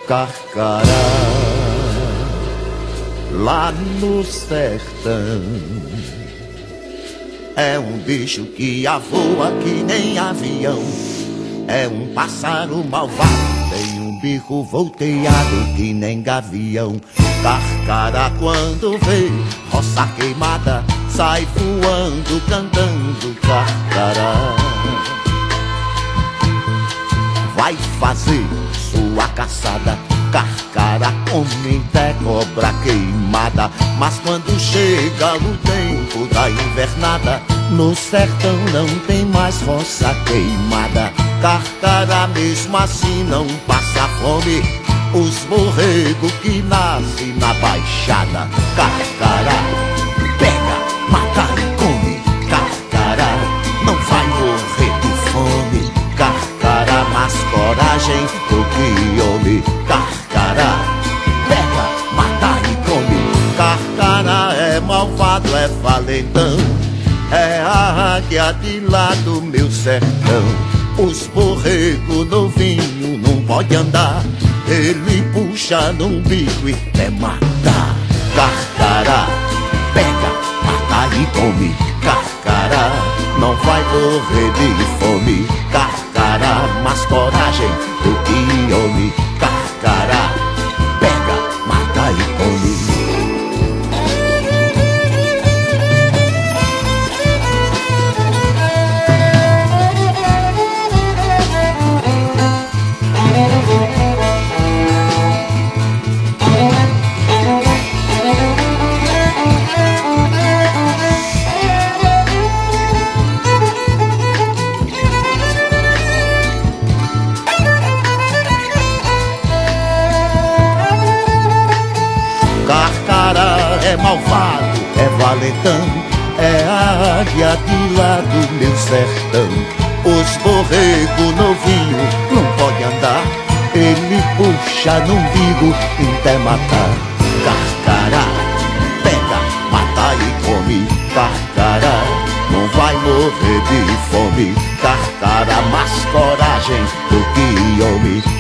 Carcará, lá no sertão, é um bicho que voa que nem avião. É um pássaro malvado, tem um bico volteado que nem gavião. Carcará quando vê roça queimada, sai voando, cantando carcará. Vai fazer sua caçada, carcará come até cobra queimada. Mas quando chega o tempo da invernada, no sertão não tem mais roça queimada. Carcará mesmo assim não passa fome, os borregos que nascem na baixada. Carcará pega, mata e come, carcará não vai morrer de fome. Carcará mais coragem do que homem. Carcará pega, mata e come. Carcará é malvado, é valentão, é a águia de lá do meu sertão. Os borregos novinhos não pode andar, ele puxa num bico e até matar. Carcará pega, mata e come. Carcará não vai morrer de fome. Carcará mais coragem do que homem. Carcará pega, mata e come. Carcará é malvado, é valentão, é a águia de lá do meu sertão. Os borregos novinhos não pode andar, ele puxa no umbigo até matar. Carcará pega, mata e come. Carcará não vai morrer de fome. Carcará mais coragem do que homem.